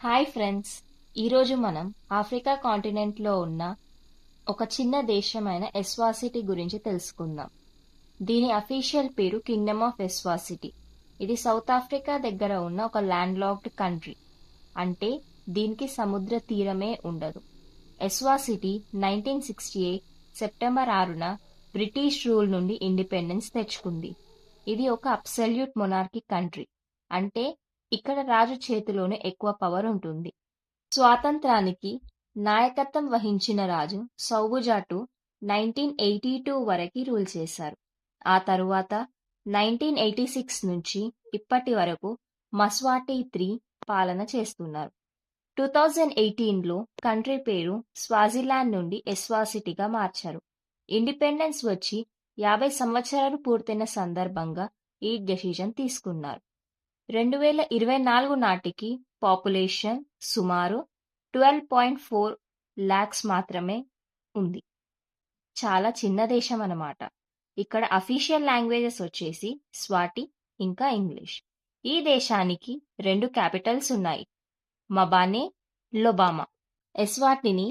Hi friends, ఈరోజు మనం Africa కాంటినెంట్లో ఉన్న ఒక చిన్న దేశమైన ఎస్వాసిటీ గురించి తెలుసుకుందాం. దీని అఫీషియల్ పేరు కింగ్డమ్ ఆఫ్ ఎస్వాసిటీ. ఇది సౌత్ ఆఫ్రికా దగ్గర ఉన్న ఒక ల్యాండ్ లాక్డ్ కంట్రీ. అంటే దీనికి సముద్ర తీరమే ఉండదు. ఎస్వాసిటీ 1968 సెప్టెంబర్ 6న బ్రిటిష్ రూల్ నుండి ఇండిపెండెన్స్ తెచ్చుకుంది. ఇది ఒక అబ్సల్యూట్ మొనార్కీ కంట్రీ. అంటే ఇక్కడ రాజు చేతిలోనే ఎక్కువ పవర్ ఉంటుంది. స్వాతంత్రానికి నాయకత్వం వహించిన రాజు సౌబుజాటు 1982 వరకు రూల్ చేశారు. ఆ తరువాత 1986 నుంచి ఇప్పటి వరకు మస్వాటి 3 పాలన చేస్తున్నారు. 2018లో కంట్రీ పేరు స్వాజిలాండ్ నుండి ఎస్వాసిటీగా మార్చారు. ఇండిపెండెన్స్ వచ్చి 50 సంవత్సరాలు పూర్తయిన సందర్భంగా ఈ డెసిషన్ తీసుకున్నారు. 2024 నాటికి పాపులేషన్ సుమారు 12.4 lakhs మాత్రమే ఉంది. చాలా చిన్న దేశం అన్నమాట. ఇక్కడ అఫీషియల్ లాంగ్వేజెస్ వచ్చేసి స్వాటి ఇంకా ఇంగ్లీష్. ఈ దేశానికి 2 క్యాపిటల్స్ ఉన్నాయి, మబానే, లొబామా. ఎస్వాటిని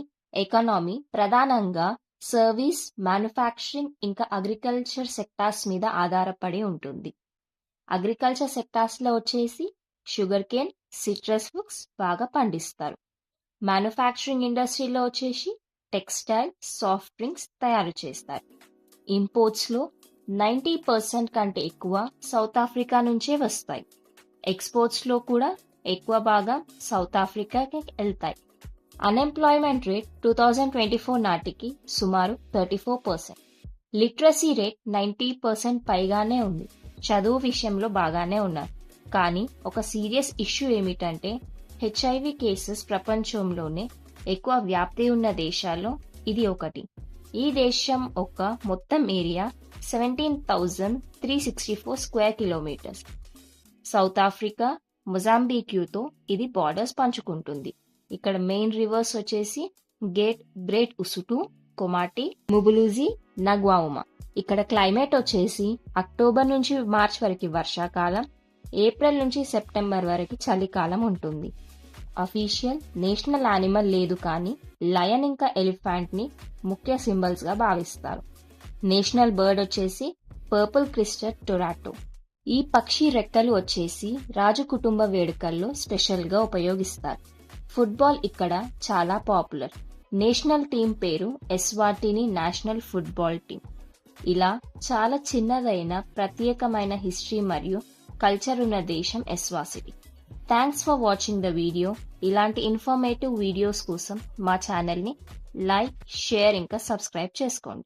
ఎకానమీ ప్రధానంగా సర్వీస్, మ్యానుఫ్యాక్చరింగ్ ఇంకా అగ్రికల్చర్ సెక్టార్స్ మీద ఆధారపడి ఉంటుంది. అగ్రికల్చర్ సెక్టార్స్లో వచ్చేసి షుగర్ కేన్, సిట్రస్ ఫ్రూట్స్ బాగా పండిస్తారు. మ్యానుఫ్యాక్చరింగ్ ఇండస్ట్రీలో వచ్చేసి టెక్స్టైల్, సాఫ్ట్ డ్రింక్స్ తయారు చేస్తారు. ఇంపోర్ట్స్లో 90% కంటే ఎక్కువ సౌత్ ఆఫ్రికా నుంచే వస్తాయి. ఎక్స్పోర్ట్స్లో కూడా ఎక్కువ భాగం సౌత్ ఆఫ్రికాకి వెళ్తాయి. అన్ఎంప్లాయ్మెంట్ రేట్ 2024 నాటికి సుమారు 34%. లిటరసీ రేట్ 90% పైగానే ఉంది. చదువు విషయంలో బాగానే ఉన్నారు. కానీ ఒక సీరియస్ ఇష్యూ ఏమిటంటే హెచ్ఐవి కేసెస్ ప్రపంచంలోనే ఎక్కువ వ్యాప్తి ఉన్న దేశాల్లో ఇది ఒకటి. ఈ దేశం మొత్తం area 17,364 square kilometres. South Africa, మొజాంబిక్యూతో ఇది బార్డర్స్ పంచుకుంటుంది. ఇక్కడ మెయిన్ రివర్స్ వచ్చేసి గేట్, Great Usutu, Komati, Mbuluzi, Ngwavuma. ఇక్కడ క్లైమేట్ వచ్చేసి అక్టోబర్ నుంచి మార్చ్ వరకు వర్షాకాలం, ఏప్రిల్ నుంచి సెప్టెంబర్ వరకు చలికాలం ఉంటుంది. అఫీషియల్ నేషనల్ యానిమల్ లేదు, కానీ లయన్ ఇంకా ఎలిఫెంట్ ని ముఖ్య సింబల్స్ గా భావిస్తారు. నేషనల్ బర్డ్ వచ్చేసి పర్పుల్ క్రిస్టెడ్ టొరాటో. ఈ పక్షి రెక్కలు వచ్చేసి రాజు కుటుంబ వేడుకల్లో స్పెషల్ గా ఉపయోగిస్తారు. ఫుట్బాల్ ఇక్కడ చాలా పాపులర్. నేషనల్ టీం పేరు ఎస్వాటిని నేషనల్ ఫుట్బాల్ టీం. ఇలా చాలా చిన్నదైన ప్రత్యేకమైన హిస్టరీ మరియు కల్చర్ ఉన్న దేశం Eswatini. Thanks for watching the video. ఇలాంటి ఇన్ఫర్మేటివ్ వీడియోస్ కోసం మా ఛానల్ని లైక్, షేర్ ఇంకా సబ్స్క్రైబ్ చేసుకోండి.